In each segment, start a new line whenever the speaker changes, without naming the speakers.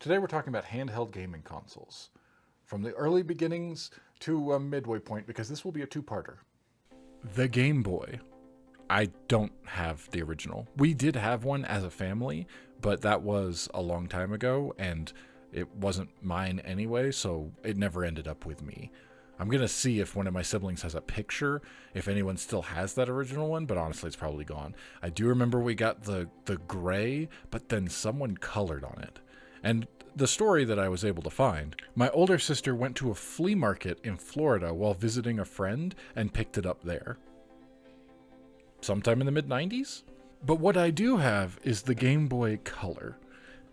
Today we're talking about handheld gaming consoles, from the early beginnings to a midway point, because this will be a two-parter. The Game Boy. I don't have the original. We did have one as a family, but that was a long time ago, and it wasn't mine anyway, so it never ended up with me. I'm going to see if one of my siblings has a picture, if anyone still has that original one, but honestly, it's probably gone. I do remember we got the gray, but then someone colored on it. And the story that I was able to find, my older sister went to a flea market in Florida while visiting a friend and picked it up there. Sometime in the mid-90s? But what I do have is the Game Boy Color.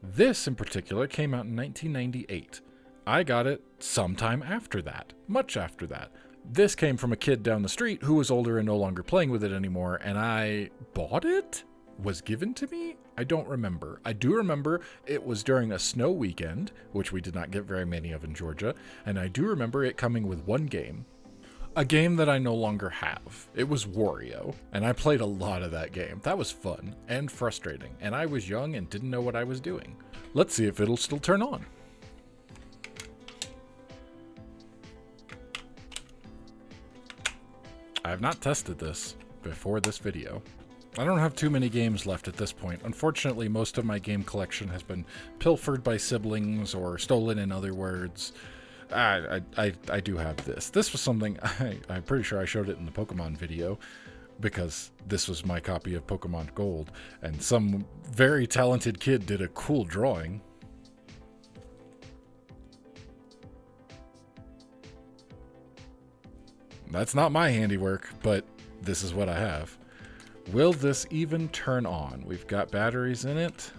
This in particular came out in 1998. I got it sometime after that, much after that. This came from a kid down the street who was older and no longer playing with it anymore, and I bought it? Was given to me? I don't remember. I do remember it was during a snow weekend, which we did not get very many of in Georgia, and I do remember it coming with one game. A game that I no longer have. It was Wario, and I played a lot of that game. That was fun and frustrating, and I was young and didn't know what I was doing. Let's see if it'll still turn on. I have not tested this before this video. I don't have too many games left at this point. Unfortunately, most of my game collection has been pilfered by siblings or stolen, in other words. I do have this. This was something, I'm pretty sure I showed it in the Pokemon video, because this was my copy of Pokemon Gold, and some very talented kid did a cool drawing. That's not my handiwork, but this is what I have. Will this even turn on? We've got batteries in it.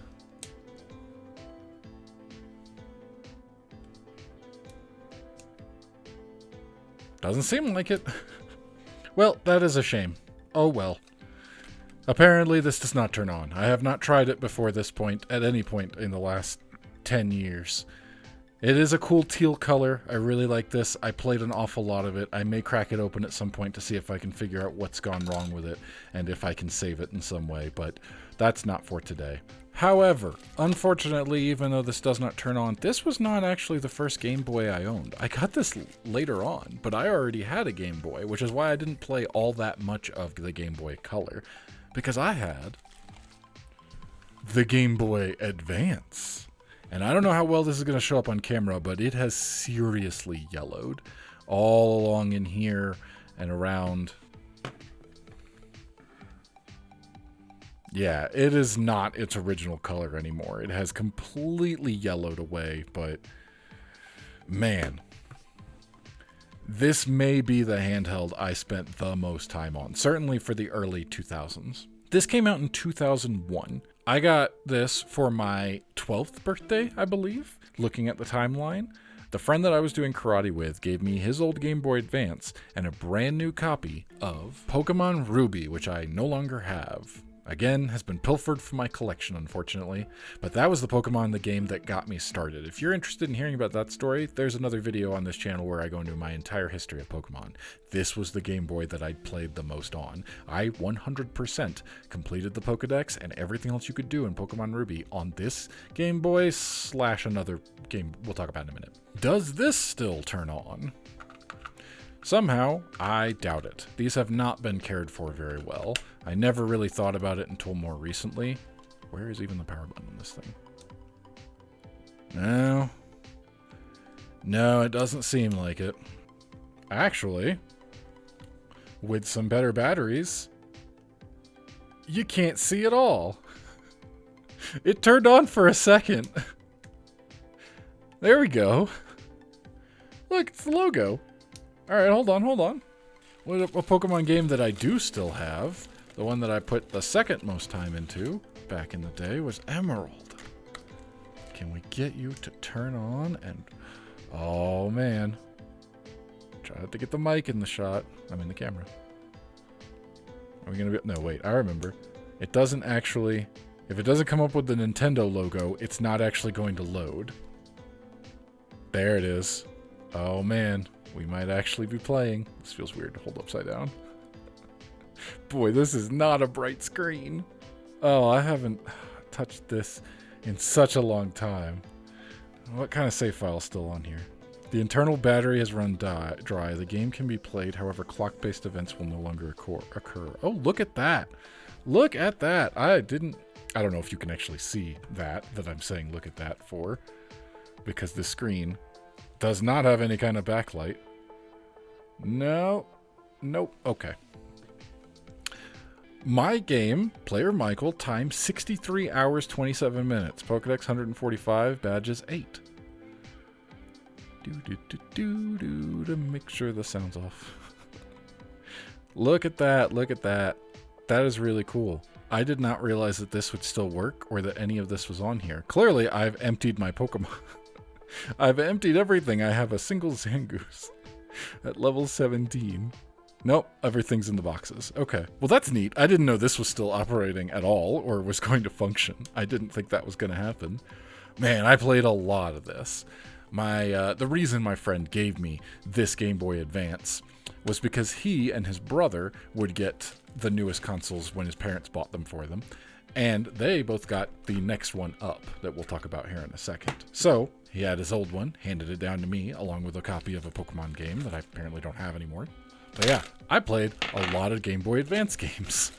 Doesn't seem like it. Well, that is a shame. Oh well. Apparently this does not turn on. I have not tried it before this point, at any point in the last 10 years. It is a cool teal color. I really like this. I played an awful lot of it. I may crack it open at some point to see if I can figure out what's gone wrong with it and if I can save it in some way, but that's not for today. However, unfortunately, even though this does not turn on, this was not actually the first Game Boy I owned. I got this later on, but I already had a Game Boy, which is why I didn't play all that much of the Game Boy Color, because I had the Game Boy Advance. And I don't know how well this is going to show up on camera, but it has seriously yellowed all along in here and around. Yeah, it is not its original color anymore. It has completely yellowed away, but man, this may be the handheld I spent the most time on, certainly for the early 2000s. This came out in 2001. I got this for my 12th birthday, I believe, looking at the timeline. The friend that I was doing karate with gave me his old Game Boy Advance and a brand new copy of Pokemon Ruby, which I no longer have. Again, has been pilfered from my collection, unfortunately, but that was the Pokemon the game that got me started. If you're interested in hearing about that story, there's another video on this channel where I go into my entire history of Pokemon. This was the Game Boy that I played the most on. I 100% completed the Pokedex and everything else you could do in Pokemon Ruby on this Game Boy / another game we'll talk about in a minute. Does this still turn on? Somehow, I doubt it. These have not been cared for very well. I never really thought about it until more recently. Where is even the power button on this thing? No, it doesn't seem like it. Actually, with some better batteries, you can't see it all. It turned on for a second. There we go. Look, it's the logo. Alright, hold on. A Pokemon game that I do still have, the one that I put the second most time into back in the day, was Emerald. Can we get you to turn on? And oh man, try to get the mic in the shot. I'm in the camera. Are we gonna be? No, wait, I remember. It doesn't actually, if it doesn't come up with the Nintendo logo, it's not actually going to load. There it is. Oh man, we might actually be playing. This feels weird to hold upside down. Boy, this is not a bright screen. Oh, I haven't touched this in such a long time. What kind of save file is still on here? The internal battery has run dry. The game can be played, however, clock-based events will no longer occur. Oh, look at that. Look at that. I don't know if you can actually see that I'm saying look at that for, because this screen does not have any kind of backlight. No. Nope. Okay. My game, player Michael, time 63 hours, 27 minutes. Pokedex 145, badges 8. To make sure the sound's off. Look at that. Look at that. That is really cool. I did not realize that this would still work or that any of this was on here. Clearly, I've emptied my Pokemon. I've emptied everything. I have a single Zangoose at level 17. Nope, everything's in the boxes. Okay, well that's neat. I didn't know this was still operating at all or was going to function. I didn't think that was going to happen. Man, I played a lot of this. The reason my friend gave me this Game Boy Advance was because he and his brother would get the newest consoles when his parents bought them for them, and they both got the next one up that we'll talk about here in a second. So he had his old one, handed it down to me, along with a copy of a Pokemon game that I apparently don't have anymore. But yeah, I played a lot of Game Boy Advance games.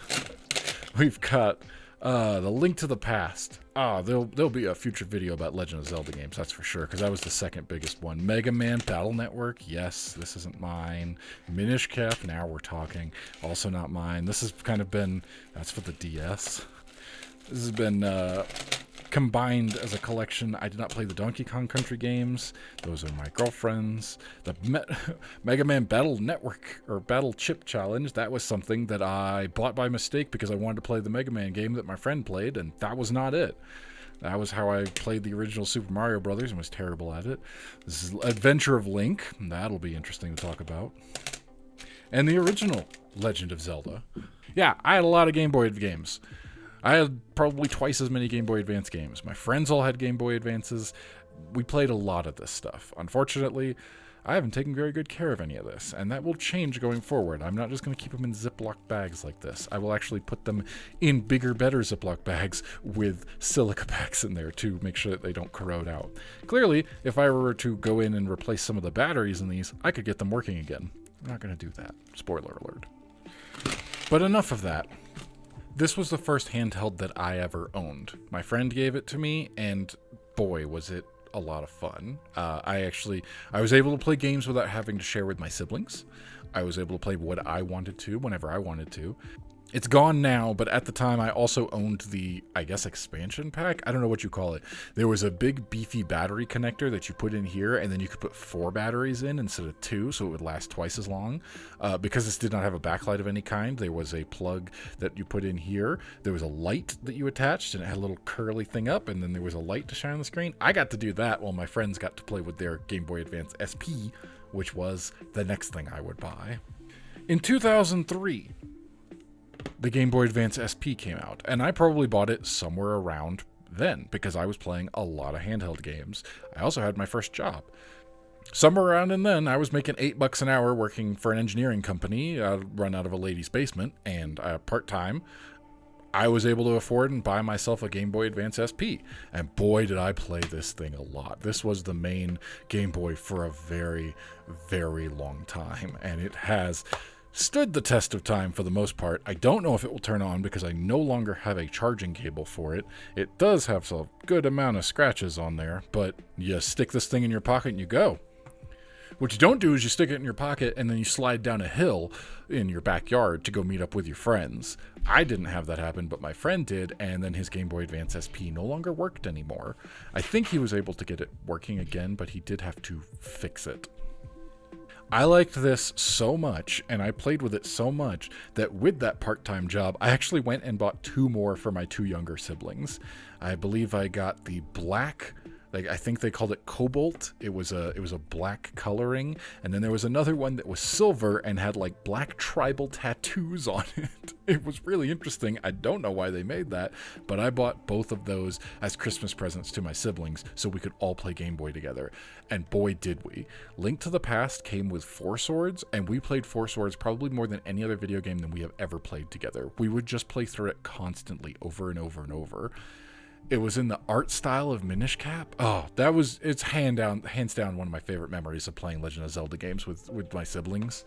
We've got The Link to the Past. There'll be a future video about Legend of Zelda games, that's for sure, because that was the second biggest one. Mega Man Battle Network, yes, this isn't mine. Minish Cap, now we're talking, also not mine. This has kind of been, that's for the DS. This has been combined as a collection. I did not play the Donkey Kong Country games. Those are my girlfriend's. The Mega Man Battle Network, or Battle Chip Challenge, that was something that I bought by mistake because I wanted to play the Mega Man game that my friend played, and that was not it. That was how I played the original Super Mario Brothers and was terrible at it. This is Adventure of Link. That'll be interesting to talk about. And the original Legend of Zelda. Yeah, I had a lot of Game Boy games. I had probably twice as many Game Boy Advance games. My friends all had Game Boy Advances. We played a lot of this stuff. Unfortunately, I haven't taken very good care of any of this, and that will change going forward. I'm not just going to keep them in Ziploc bags like this. I will actually put them in bigger, better Ziploc bags with silica packs in there to make sure that they don't corrode out. Clearly, if I were to go in and replace some of the batteries in these, I could get them working again. I'm not going to do that. Spoiler alert. But enough of that. This was the first handheld that I ever owned. My friend gave it to me, and boy, was it a lot of fun. I was able to play games without having to share with my siblings. I was able to play what I wanted to, whenever I wanted to. It's gone now, but at the time I also owned the, I guess, expansion pack? I don't know what you call it. There was a big beefy battery connector that you put in here, and then you could put 4 batteries in instead of 2, so it would last twice as long. Because this did not have a backlight of any kind, there was a plug that you put in here. There was a light that you attached, and it had a little curly thing up, and then there was a light to shine on the screen. I got to do that while my friends got to play with their Game Boy Advance SP, which was the next thing I would buy. In 2003... the Game Boy Advance SP came out, and I probably bought it somewhere around then because I was playing a lot of handheld games. I also had my first job. Somewhere around and then, I was making $8 an hour working for an engineering company run out of a lady's basement, and part-time. I was able to afford and buy myself a Game Boy Advance SP, and boy did I play this thing a lot. This was the main Game Boy for a very, very long time, and it has stood the test of time for the most part. I don't know if it will turn on because I no longer have a charging cable for it. It does have a good amount of scratches on there, but you stick this thing in your pocket and you go. What you don't do is you stick it in your pocket and then you slide down a hill in your backyard to go meet up with your friends. I didn't have that happen, but my friend did, and then his Game Boy Advance SP no longer worked anymore. I think he was able to get it working again, but he did have to fix it. I liked this so much, and I played with it so much, that with that part-time job, I actually went and bought 2 more for my 2 younger siblings. I believe I got the black, I think they called it Cobalt. It was a black coloring, and then there was another one that was silver and had like black tribal tattoos on it. It was really interesting. I don't know why they made that, but I bought both of those as Christmas presents to my siblings so we could all play Game Boy together. And boy did we. Link to the Past came with 4 swords, and we played 4 swords probably more than any other video game that we have ever played together. We would just play through it constantly over and over and over. It was in the art style of Minish Cap. Oh, it's hands down one of my favorite memories of playing Legend of Zelda games with my siblings.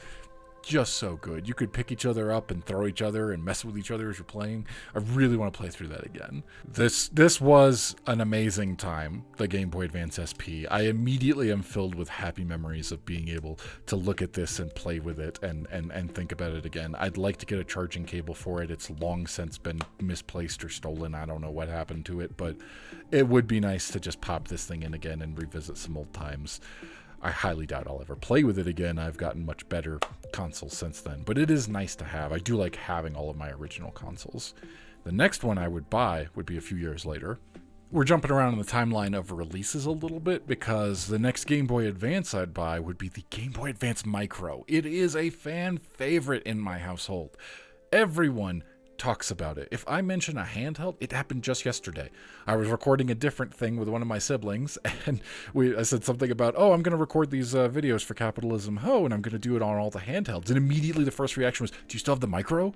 Just so good. You could pick each other up and throw each other and mess with each other as you're playing. I really want to play through that again. This was an amazing time, the Game Boy Advance SP. I immediately am filled with happy memories of being able to look at this and play with it and think about it again. I'd like to get a charging cable for it. It's long since been misplaced or stolen. I don't know what happened to it, but it would be nice to just pop this thing in again and revisit some old times. I highly doubt I'll ever play with it again. I've gotten much better consoles since then, but it is nice to have. I do like having all of my original consoles. The next one I would buy would be a few years later. We're jumping around in the timeline of releases a little bit because the next Game Boy Advance I'd buy would be the Game Boy Advance Micro. It is a fan favorite in my household. Everyone talks about it. If I mention a handheld, it happened just yesterday. I was recording a different thing with one of my siblings, and I said something about, oh, I'm going to record these videos for Capitalism, and I'm going to do it on all the handhelds. And immediately the first reaction was, do you still have the Micro?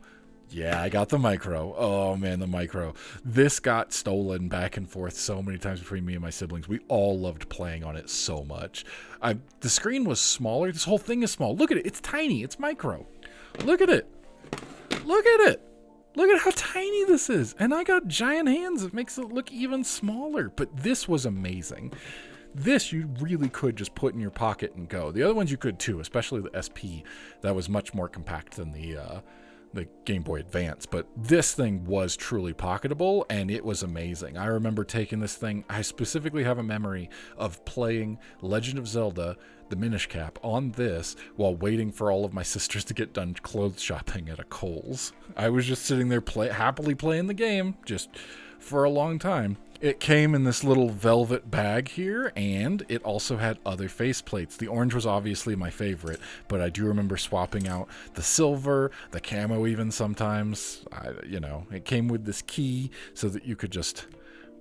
Yeah, I got the Micro. Oh man, the Micro. This got stolen back and forth so many times between me and my siblings. We all loved playing on it so much. The screen was smaller. This whole thing is small. Look at it. It's tiny. It's Micro. Look at it. Look at it. Look at how tiny this is. And I got giant hands. It makes it look even smaller. But this was amazing. This you really could just put in your pocket and go. The other ones you could too, especially the SP. That was much more compact than the Game Boy Advance. But this thing was truly pocketable, and it was amazing. I remember taking this thing. I specifically have a memory of playing Legend of Zelda, the Minish Cap, on this while waiting for all of my sisters to get done clothes shopping at a Kohl's. I was just sitting there happily playing the game just for a long time. It came in this little velvet bag here, and it also had other faceplates. The orange was obviously my favorite, but I do remember swapping out the silver, the camo even sometimes. It came with this key so that you could just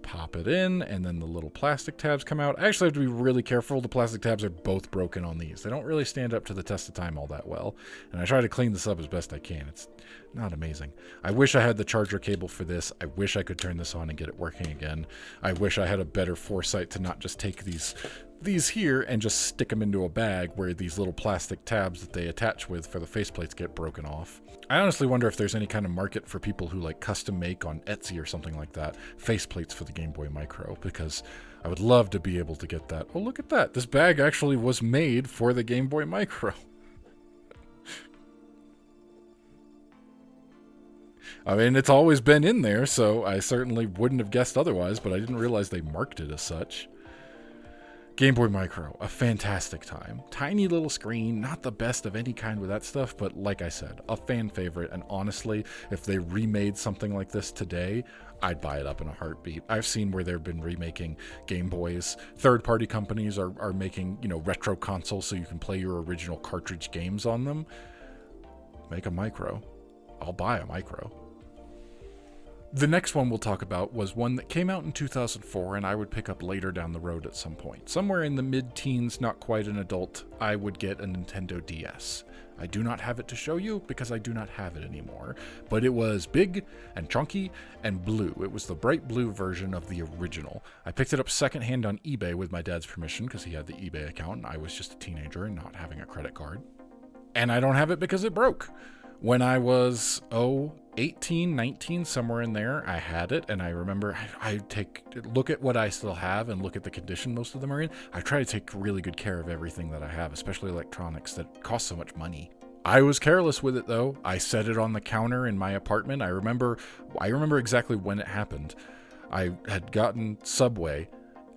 pop it in, and then the little plastic tabs come out. I actually have to be really careful. The plastic tabs are both broken on these. They don't really stand up to the test of time all that well, and I try to clean this up as best I can. It's not amazing. I wish I had the charger cable for this. I wish I could turn this on and get it working again. I wish I had a better foresight to not just take these here and just stick them into a bag where these little plastic tabs that they attach with for the faceplates get broken off. I honestly wonder if there's any kind of market for people who like custom make on Etsy or something like that faceplates for the Game Boy Micro, because I would love to be able to get that. Oh, look at that. This bag actually was made for the Game Boy Micro. I mean, it's always been in there, so I certainly wouldn't have guessed otherwise, but I didn't realize they marked it as such. Game Boy Micro, a fantastic time. Tiny little screen, not the best of any kind with that stuff, but like I said, a fan favorite, and honestly, if they remade something like this today, I'd buy it up in a heartbeat. I've seen where they've been remaking Game Boys. Third-party companies are making, retro consoles so you can play your original cartridge games on them. Make a Micro. I'll buy a Micro. The next one we'll talk about was one that came out in 2004 and I would pick up later down the road at some point. Somewhere in the mid-teens, not quite an adult, I would get a Nintendo DS. I do not have it to show you because I do not have it anymore, but it was big and chunky and blue. It was the bright blue version of the original. I picked it up secondhand on eBay with my dad's permission because he had the eBay account and I was just a teenager and not having a credit card. And I don't have it because it broke. When I was, 18, 19, somewhere in there, I had it, and I remember I look at what I still have and look at the condition most of them are in. I try to take really good care of everything that I have, especially electronics that cost so much money. I was careless with it, though. I set it on the counter in my apartment. I remember exactly when it happened. I had gotten Subway,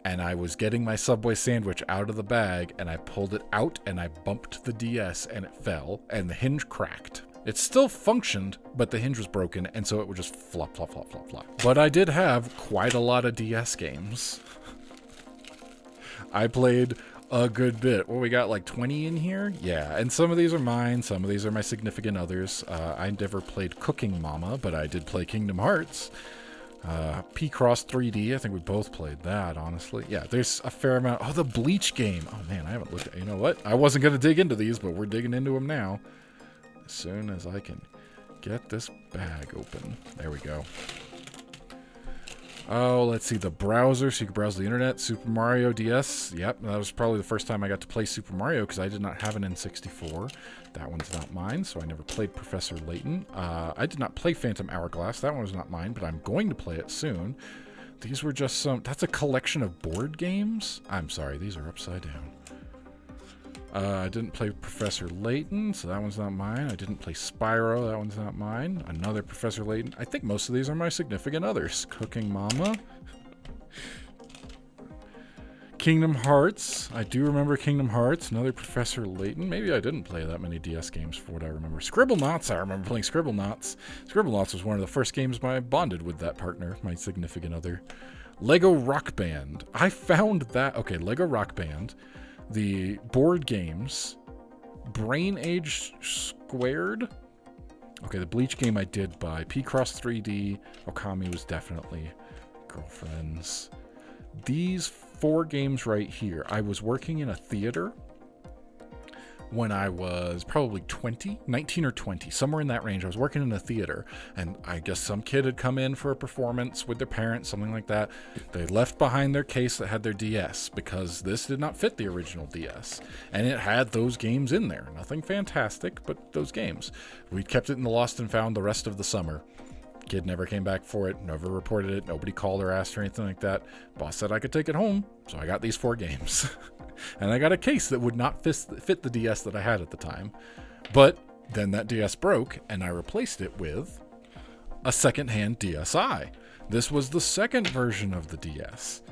and I was getting my Subway sandwich out of the bag, and I pulled it out, and I bumped the DS, and it fell, and the hinge cracked. It still functioned, but the hinge was broken, and so it would just flop, flop, flop, flop, flop. But I did have quite a lot of DS games. I played a good bit. Well, we got 20 in here? Yeah, and some of these are mine, some of these are my significant others. I never played Cooking Mama, but I did play Kingdom Hearts. P-Cross 3D, I think we both played that, honestly. Yeah, there's a fair amount. Oh, the Bleach game. Oh, man, I haven't looked at. You know what? I wasn't going to dig into these, but we're digging into them now. As soon as I can get this bag open. There we go. Oh, let's see, the browser, so you can browse the internet, Super Mario DS. Yep, that was probably the first time I got to play Super Mario because I did not have an N64. That one's not mine, so I never played Professor Layton. I did not play Phantom Hourglass. That one was not mine, but I'm going to play it soon. These were just some... That's a collection of board games? I'm sorry, these are upside down. I didn't play Professor Layton, so that one's not mine. I didn't play Spyro, that one's not mine. Another Professor Layton. I think most of these are my significant others. Cooking Mama. Kingdom Hearts. I do remember Kingdom Hearts. Another Professor Layton. Maybe I didn't play that many DS games for what I remember. Scribblenauts. I remember playing Scribblenauts. Scribblenauts was one of the first games I bonded with that partner, my significant other. Lego Rock Band. I found that... Okay, Lego Rock Band. The board games, Brain Age Squared. Okay, the Bleach game I did buy. P-Cross 3D. Okami was definitely Girlfriends. These 4 games right here. I was working in a theater when I was probably 19 or 20, somewhere in that range. I was working in a theater, and I guess some kid had come in for a performance with their parents, something like that. They left behind their case that had their DS because this did not fit the original DS, and it had those games in there. Nothing fantastic, but those games. We kept it in the lost and found the rest of the summer. Kid never came back for it, never reported it, nobody called or asked or anything like that. Boss said I could take it home, so I got these 4 games. And I got a case that would not fit the DS that I had at the time. But then that DS broke, and I replaced it with a secondhand DSi. This was the second version of the DS.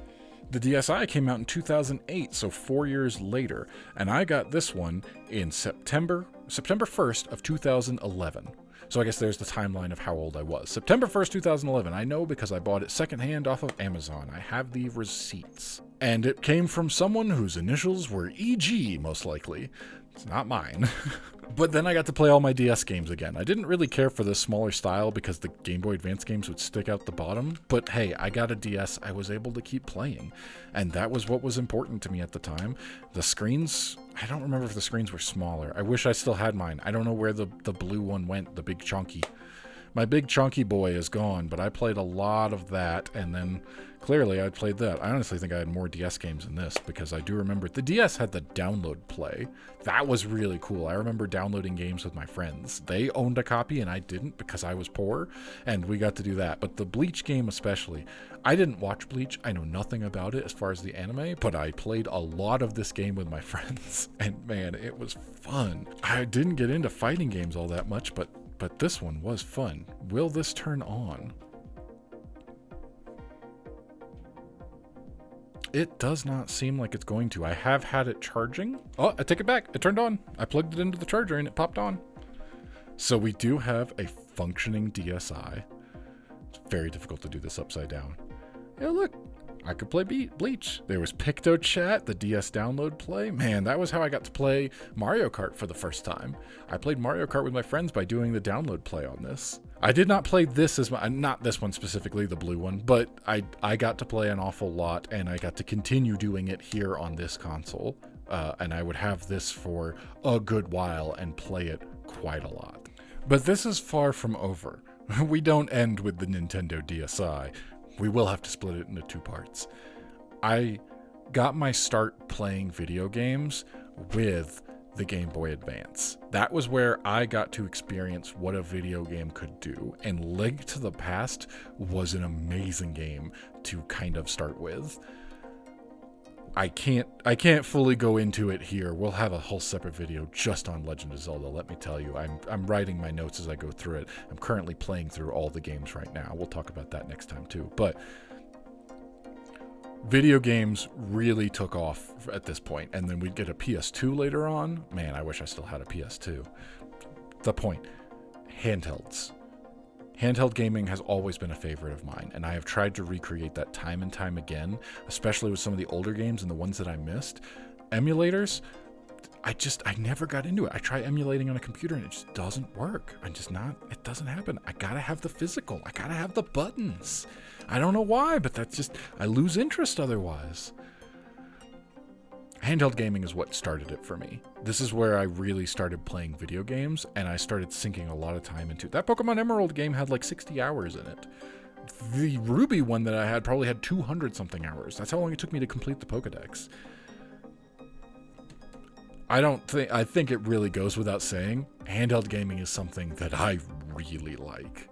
The DSi came out in 2008, so 4 years later, and I got this one in September 1st of 2011. So I guess there's the timeline of how old I was. September 1st, 2011. I know because I bought it secondhand off of Amazon. I have the receipts. And it came from someone whose initials were EG, most likely. It's not mine. But then I got to play all my DS games again. I didn't really care for the smaller style because the Game Boy Advance games would stick out the bottom. But hey, I got a DS. I was able to keep playing. And that was what was important to me at the time. The screens, I don't remember if the screens were smaller. I wish I still had mine. I don't know where the blue one went, the big chunky. My big chunky boy is gone, but I played a lot of that, and then clearly I played that. I honestly think I had more DS games than this, because I do remember the DS had the download play. That was really cool. I remember downloading games with my friends. They owned a copy, and I didn't because I was poor, and we got to do that. But the Bleach game especially, I didn't watch Bleach. I know nothing about it as far as the anime, but I played a lot of this game with my friends, and man, it was fun. I didn't get into fighting games all that much, but this one was fun. Will this turn on? It does not seem like it's going to. I have had it charging. Oh, I take it back. It turned on. I plugged it into the charger and it popped on. So we do have a functioning DSi. It's very difficult to do this upside down. Yeah, look. I could play Bleach. There was PictoChat, the DS download play. Man, that was how I got to play Mario Kart for the first time. I played Mario Kart with my friends by doing the download play on this. I did not play this as my, not this one specifically, the blue one, but I got to play an awful lot, and I got to continue doing it here on this console. And I would have this for a good while and play it quite a lot. But this is far from over. We don't end with the Nintendo DSi. We will have to split it into 2 parts. I got my start playing video games with the Game Boy Advance. That was where I got to experience what a video game could do, and Link to the Past was an amazing game to kind of start with. I can't fully go into it here. We'll have a whole separate video just on Legend of Zelda, let me tell you. I'm writing my notes as I go through it. I'm currently playing through all the games right now. We'll talk about that next time too. But video games really took off at this point, and then we'd get a PS2 later on. Man, I wish I still had a PS2. The point, handhelds. Handheld gaming has always been a favorite of mine, and I have tried to recreate that time and time again, especially with some of the older games and the ones that I missed. Emulators, I never got into it. I try emulating on a computer and it just doesn't work. It doesn't happen. I gotta have the physical. I gotta have the buttons. I don't know why, but I lose interest otherwise. Handheld gaming is what started it for me. This is where I really started playing video games, and I started sinking a lot of time into it. That Pokemon Emerald game had like 60 hours in it. The Ruby one that I had probably had 200 something hours. That's how long it took me to complete the Pokedex. I think it really goes without saying, handheld gaming is something that I really like.